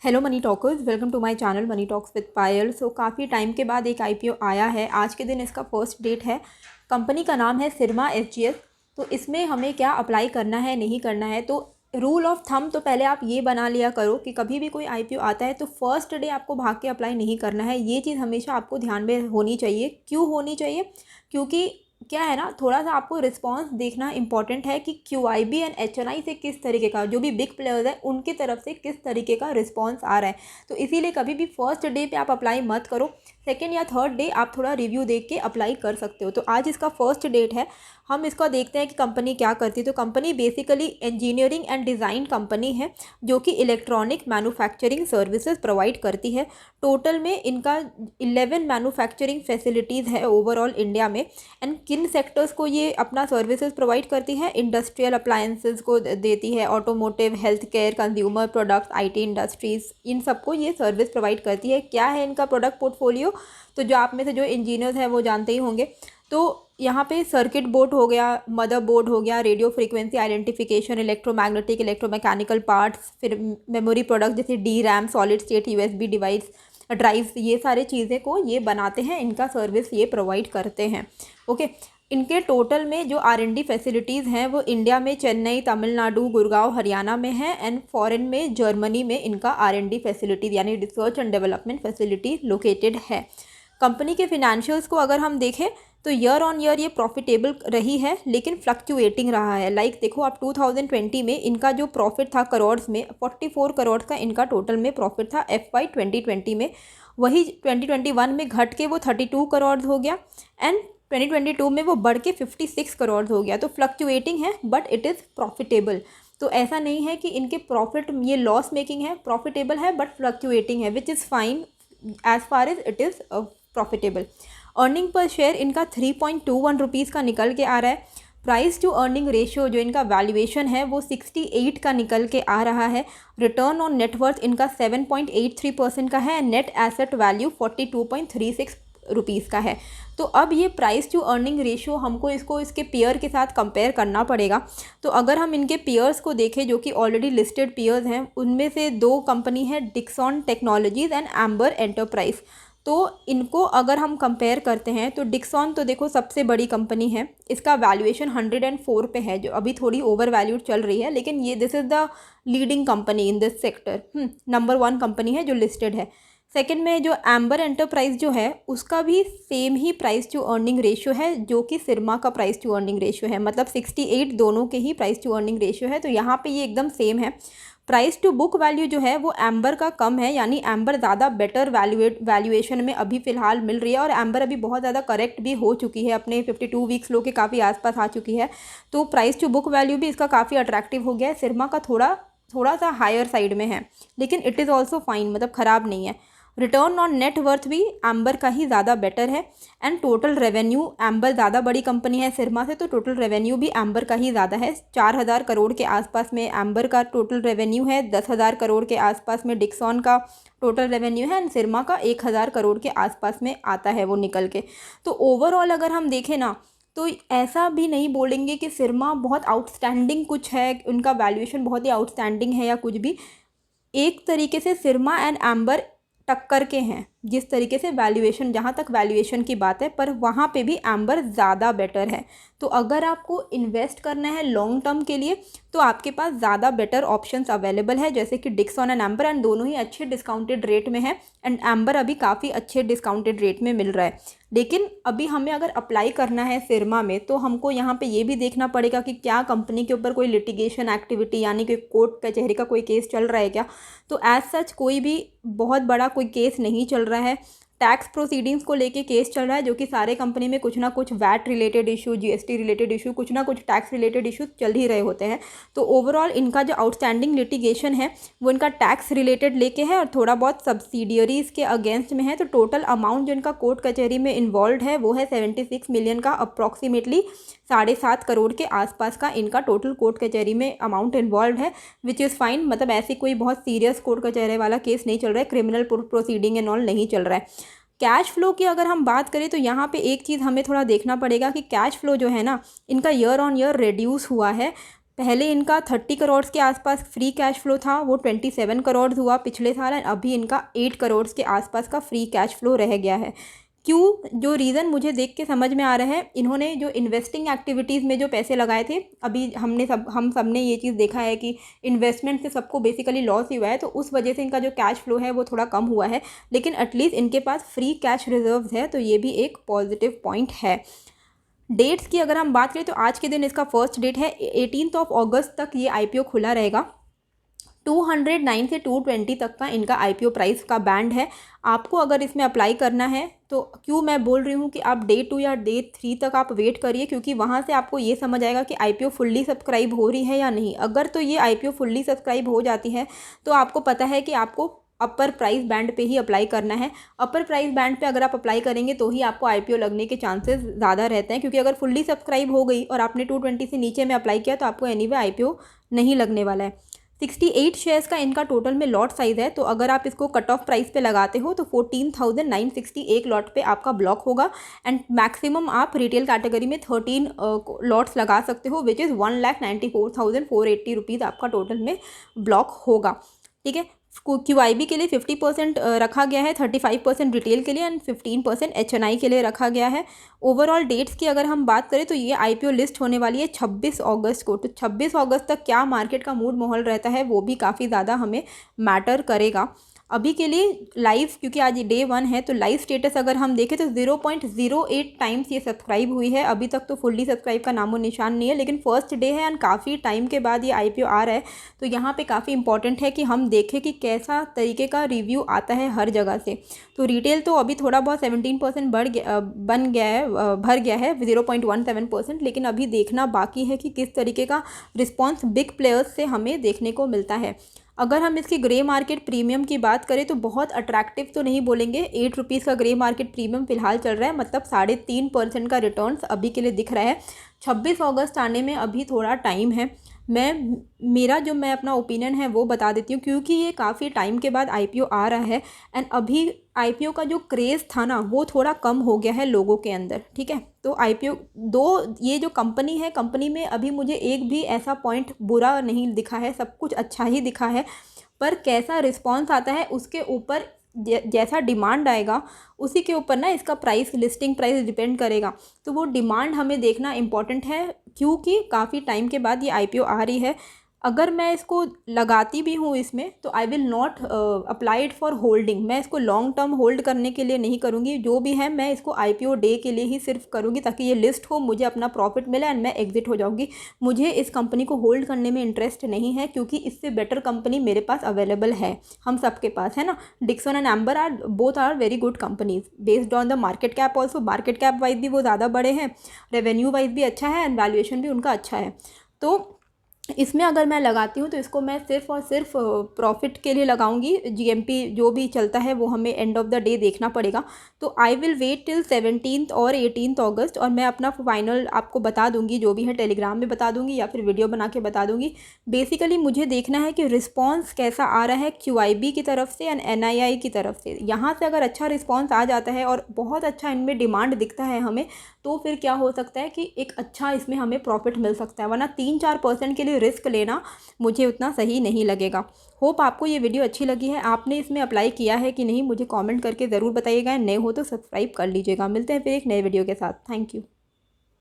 Hello money talkers, welcome to my channel money talks with Payal. So काफ़ी time के बाद एक आईपीओ आया है। आज के दिन इसका फर्स्ट डेट है। कंपनी का नाम है सिरमा एसजीएस। तो इसमें हमें क्या अप्लाई करना है, नहीं करना है, तो रूल ऑफ थंब तो पहले आप ये बना लिया करो कि कभी भी कोई आईपीओ आता है तो फर्स्ट डे आपको भाग के अप्लाई नहीं करना है। ये चीज़ हमेशा आपको ध्यान में होनी चाहिए। क्यों होनी चाहिए? क्योंकि क्या है ना, थोड़ा सा आपको रिस्पांस देखना इंपॉर्टेंट है कि क्यूआईबी एंड एचएनआई से किस तरीके का, जो भी बिग प्लेयर्स है उनकी तरफ से किस तरीके का रिस्पांस आ रहा है। तो इसीलिए कभी भी फर्स्ट डे पे आप अप्लाई मत करो। सेकेंड या थर्ड डे आप थोड़ा रिव्यू देख के अप्लाई कर सकते हो। तो आज इसका फर्स्ट डेट है। हम इसका देखते हैं कि कंपनी क्या करती है। तो company basically engineering and design company है जो कि इलेक्ट्रॉनिक मैन्युफैक्चरिंग सर्विसेज प्रोवाइड करती है। टोटल में इनका 11 मैन्युफैक्चरिंग फैसिलिटीज़ है ओवरऑल इंडिया में। एंड किन सेक्टर्स को ये अपना सर्विसेज प्रोवाइड करती है? इंडस्ट्रियल अप्लायंसेस को देती है, automotive, health care, consumer products, IT industries, इन सबको ये सर्विस प्रोवाइड करती है। क्या है इनका प्रोडक्ट पोर्टफोलियो? तो जो आप में से जो इंजीनियर्स हैं वो जानते ही होंगे। तो यहाँ पे सर्किट बोर्ड हो गया, मदर बोर्ड हो गया, radio frequency identification, electromagnetic, electromechanical parts, फिर मेमोरी प्रोडक्ट जैसे D RAM, solid state USB device, drives, ये सारे चीज़ें को ये बनाते हैं। इनका सर्विस ये प्रोवाइड करते हैं। ओके। इनके टोटल में जो आर&डी फैसिलिटीज़ हैं वो इंडिया में चेन्नई, तमिलनाडु, गुड़गांव, हरियाणा में है। एंड फॉरेन में जर्मनी में इनका आर&डी फैसिलिटीज़ यानी research and development facility located है। कंपनी के फिनेंशियल्स को अगर हम देखें तो ईयर ऑन ईयर ये प्रॉफिटेबल रही है, लेकिन फ्लक्चुएटिंग रहा है। देखो आप 2020 में इनका जो प्रॉफिट था करोड्स में, 44 करोड़ का इनका टोटल में प्रॉफिट था FY 2020 में। वही 2021 में घट के वो 32 करोड़ हो गया एंड 2022 में वो बढ़ के 56 करोड़ हो गया। तो फ्लक्चुएटिंग है बट इट इज़ प्रॉफिटेबल। तो ऐसा नहीं है कि इनके प्रॉफिट ये लॉस मेकिंग है, प्रॉफिटेबल है बट फ्लक्चुएटिंग है, which is fine as far as it is profitable. Earning per share इनका 3.21 रुपीज़ का निकल के आ रहा है। प्राइस टू अर्निंग रेशियो जो इनका वैल्यूएशन है वो 68 का निकल के आ रहा है। रिटर्न ऑन नेटवर्थ इनका 7.83% का है। नेट एसेट वैल्यू 42.36 रुपीज़ का है। तो अब ये प्राइस टू अर्निंग रेशियो हमको इसको इसके पेयर के साथ कंपेयर करना पड़ेगा। तो अगर हम इनके पेयर्स को देखें जो कि ऑलरेडी लिस्टेड पेयर्स हैं, उनमें से दो कंपनी है, Dixon Technologies and Amber Enterprise. तो इनको अगर हम कंपेयर करते हैं तो डिक्सन तो देखो सबसे बड़ी कंपनी है, इसका वैल्यूएशन 104 पे है, जो अभी थोड़ी ओवर वैल्यूड चल रही है, लेकिन ये this is the leading company in this sector. Number 1 company है जो लिस्टेड है। सेकंड में जो एम्बर एंटरप्राइज जो है उसका भी सेम ही प्राइस टू अर्निंग रेशियो है जो कि सिरमा का प्राइस टू अर्निंग रेशियो है, मतलब 68 दोनों के ही प्राइस टू अर्निंग रेशियो है। तो यहाँ पे ये एकदम सेम है। प्राइस टू बुक वैल्यू जो है वो एम्बर का कम है, यानी एम्बर ज़्यादा बेटर वैल्यूएशन में अभी फ़िलहाल मिल रही है। और एम्बर अभी बहुत ज़्यादा करेक्ट भी हो चुकी है, अपने 52 वीक्स लो के काफ़ी आसपास आ चुकी है। तो प्राइस टू बुक वैल्यू भी इसका काफ़ी अट्रैक्टिव हो गया है। सिरमा का थोड़ा सा हायर साइड में है, लेकिन इट इज़ ऑल्सो फाइन, मतलब ख़राब नहीं है। रिटर्न ऑन नेट वर्थ भी एम्बर का ही ज़्यादा बेटर है। एंड टोटल रेवेन्यू, एम्बर ज़्यादा बड़ी कंपनी है सिरमा से, तो टोटल रेवेन्यू भी एम्बर का ही ज़्यादा है। 4000 करोड़ के आसपास में एम्बर का टोटल रेवेन्यू है, 10,000 करोड़ के आसपास में डिक्सन का टोटल रेवेन्यू है एंड सिरमा का 1000 करोड़ के आसपास में आता है वो निकल के। तो ओवरऑल अगर हम देखें ना, तो ऐसा भी नहीं बोलेंगे कि सिरमा बहुत आउटस्टैंडिंग कुछ है, उनका वैल्यूएशन बहुत ही आउटस्टैंडिंग है या कुछ भी। एक तरीके से सिरमा एंड एम्बर टक्कर के हैं जिस तरीके से वैल्यूएशन, जहाँ तक वैल्यूएशन की बात है, पर वहाँ पे भी एम्बर ज़्यादा बेटर है। तो अगर आपको इन्वेस्ट करना है लॉन्ग टर्म के लिए तो आपके पास ज़्यादा बेटर ऑप्शंस अवेलेबल है, जैसे कि डिक्सन एंड एम्बर, एंड दोनों ही अच्छे डिस्काउंटेड रेट में है। एंड एम्बर अभी काफ़ी अच्छे डिस्काउंटेड रेट में मिल रहा है। लेकिन अभी हमें अगर अप्लाई करना है सिरमा में तो हमको यहाँ पे ये भी देखना पड़ेगा कि क्या कंपनी के ऊपर कोई लिटिगेशन एक्टिविटी यानी कि कोर्ट कचहरी का कोई केस चल रहा है क्या। तो एज सच कोई भी बहुत बड़ा कोई केस नहीं चल रहा है। टैक्स प्रोसीडिंग्स को लेके केस चल रहा है, जो कि सारे कंपनी में कुछ ना कुछ VAT related issue, GST related issue, कुछ ना कुछ टैक्स रिलेटेड इशू चल ही रहे होते हैं। तो ओवरऑल इनका जो आउटस्टैंडिंग लिटिगेशन है वो इनका टैक्स रिलेटेड लेके है और थोड़ा बहुत सब्सिडियरीज़ के अगेंस्ट में है। तो टोटल अमाउंट जो इनका कोर्ट कचहरी में इन्वॉल्व है वो है 76 मिलियन का, अप्रॉक्सीमेटली 7.5 करोड़ के आसपास का इनका टोटल कोर्ट कचहरी में अमाउंट इन्वॉल्व है, विच इज़ फाइन। मतलब ऐसी कोई बहुत सीरियस कोर्ट कचहरी वाला केस नहीं चल रहा है, क्रिमिनल प्रोसीडिंग एंड ऑल नहीं चल रहा है। कैश फ्लो की अगर हम बात करें तो यहाँ पे एक चीज़ हमें थोड़ा देखना पड़ेगा कि कैश फ्लो जो है ना, इनका ईयर ऑन ईयर रिड्यूस हुआ है। पहले इनका 30 करोड़ के आसपास फ्री कैश फ्लो था, वो 27 करोड़ हुआ पिछले साल, एंड अभी इनका 8 करोड़ के आसपास का फ्री कैश फ्लो रह गया है। क्यों? जो रीज़न मुझे देख के समझ में आ रहा है, इन्होंने जो इन्वेस्टिंग एक्टिविटीज़ में जो पैसे लगाए थे, अभी हम सब ने ये चीज़ देखा है कि इन्वेस्टमेंट से सबको बेसिकली लॉस ही हुआ है, तो उस वजह से इनका जो कैश फ्लो है वो थोड़ा कम हुआ है, लेकिन एटलीस्ट इनके पास फ्री कैश रिजर्व्स है, तो ये भी एक पॉजिटिव पॉइंट है। डेट्स की अगर हम बात करें तो आज के दिन इसका फर्स्ट डेट है, 18 अगस्त तक ये IPO खुला रहेगा। 209 से 220 तक का इनका IPO प्राइस का बैंड है। आपको अगर इसमें अप्लाई करना है तो क्यों मैं बोल रही हूँ कि आप डे 2 या डे 3 तक आप वेट करिए, क्योंकि वहाँ से आपको ये समझ आएगा कि IPO फुल्ली सब्सक्राइब हो रही है या नहीं। अगर तो ये IPO फुल्ली सब्सक्राइब हो जाती है तो आपको पता है कि आपको अपर प्राइस बैंड पे ही अप्लाई करना है। अपर प्राइस बैंड पे अगर आप अप्लाई करेंगे तो ही आपको IPO लगने के चांसेस ज़्यादा रहते हैं, क्योंकि अगर फुल्ली सब्सक्राइब हो गई और आपने 220 से नीचे में अप्लाई किया तो आपको एनीवे IPO नहीं लगने वाला है। 68 शेयर्स का इनका टोटल में लॉट साइज़ है, तो अगर आप इसको कट ऑफ प्राइस पे लगाते हो तो 14,960 एक लॉट पे आपका ब्लॉक होगा, एंड मैक्सिमम आप रिटेल कैटेगरी में 13 लॉट्स लगा सकते हो, विच इज़ 1,94,480 रुपीज़ आपका टोटल में ब्लॉक होगा। ठीक है, QIB के लिए 50% रखा गया है, 35% रिटेल के लिए एंड 15% HNI के लिए रखा गया है। ओवरऑल डेट्स की अगर हम बात करें तो ये IPO लिस्ट होने वाली है 26 अगस्त को। तो 26 अगस्त तक क्या मार्केट का मूड माहौल रहता है वो भी काफ़ी ज़्यादा हमें मैटर करेगा। अभी के लिए लाइव, क्योंकि आज डे 1 है, तो लाइव स्टेटस अगर हम देखें तो 0.08 टाइम्स ये सब्सक्राइब हुई है। अभी तक तो फुल्ली सब्सक्राइब का नामो निशान नहीं है, लेकिन फर्स्ट डे है एंड काफ़ी टाइम के बाद ये IPO आ रहा है, तो यहाँ पे काफ़ी इंपॉर्टेंट है कि हम देखें कि कैसा तरीके का रिव्यू आता है हर जगह से। तो रिटेल तो अभी थोड़ा बहुत 17% भर गया है 0.17%, लेकिन अभी देखना बाकी है कि किस तरीके का रिस्पॉन्स बिग प्लेयर्स से हमें देखने को मिलता है। अगर हम इसकी ग्रे मार्केट प्रीमियम की बात करें तो बहुत अट्रैक्टिव तो नहीं बोलेंगे। 8 रुपीज़ का ग्रे मार्केट प्रीमियम फिलहाल चल रहा है, मतलब 3.5% का रिटर्न्स अभी के लिए दिख रहा है। 26 अगस्त आने में अभी थोड़ा टाइम है। मैं अपना ओपिनियन है वो बता देती हूँ, क्योंकि ये काफ़ी टाइम के बाद IPO आ रहा है एंड अभी IPO का जो क्रेज़ था ना वो थोड़ा कम हो गया है लोगों के अंदर। ठीक है, तो ये जो कंपनी है, कंपनी में अभी मुझे एक भी ऐसा पॉइंट बुरा नहीं दिखा है, सब कुछ अच्छा ही दिखा है, पर कैसा रिस्पॉन्स आता है उसके ऊपर, जैसा डिमांड आएगा उसी के ऊपर ना इसका प्राइस, लिस्टिंग प्राइस डिपेंड करेगा। तो वो डिमांड हमें देखना इम्पॉर्टेंट है, क्योंकि काफ़ी टाइम के बाद ये IPO आ रही है। अगर मैं इसको लगाती भी हूँ इसमें तो I will not apply it for holding. मैं इसको लॉन्ग टर्म होल्ड करने के लिए नहीं करूँगी, जो भी है मैं इसको IPO डे के लिए ही सिर्फ करूँगी, ताकि ये लिस्ट हो, मुझे अपना प्रॉफिट मिले एंड मैं एग्जिट हो जाऊँगी। मुझे इस कंपनी को होल्ड करने में इंटरेस्ट नहीं है, क्योंकि इससे बेटर कंपनी मेरे पास अवेलेबल है, हम सबके पास है ना। Dixon and Amber both are very good companies based on the market cap also. Market cap wise भी वो ज़्यादा बड़े हैं, रेवेन्यू वाइज भी अच्छा है एंड वैल्यूएशन भी उनका अच्छा है। तो इसमें अगर मैं लगाती हूँ तो इसको मैं सिर्फ और सिर्फ प्रॉफिट के लिए लगाऊंगी। GMP जो भी चलता है वो हमें एंड ऑफ द डे देखना पड़ेगा। तो आई विल वेट टिल 17 और 18 अगस्त, और मैं अपना फाइनल आपको बता दूंगी, जो भी है टेलीग्राम में बता दूंगी या फिर वीडियो बना के बता दूंगी। बेसिकली मुझे देखना है कि रिस्पॉन्स कैसा आ रहा है QIB की तरफ से एंड NII की तरफ से। यहाँ से अगर अच्छा रिस्पॉन्स आ जाता है और बहुत अच्छा इनमें डिमांड दिखता है हमें, तो फिर क्या हो सकता है कि एक अच्छा इसमें हमें प्रॉफिट मिल सकता है, वरना 3-4% के लिए रिस्क लेना मुझे उतना सही नहीं लगेगा। होप आपको ये वीडियो अच्छी लगी है। आपने इसमें अप्लाई किया है कि नहीं मुझे कमेंट करके ज़रूर बताइएगा। नए हो तो सब्सक्राइब कर लीजिएगा। मिलते हैं फिर एक नए वीडियो के साथ। Thank you.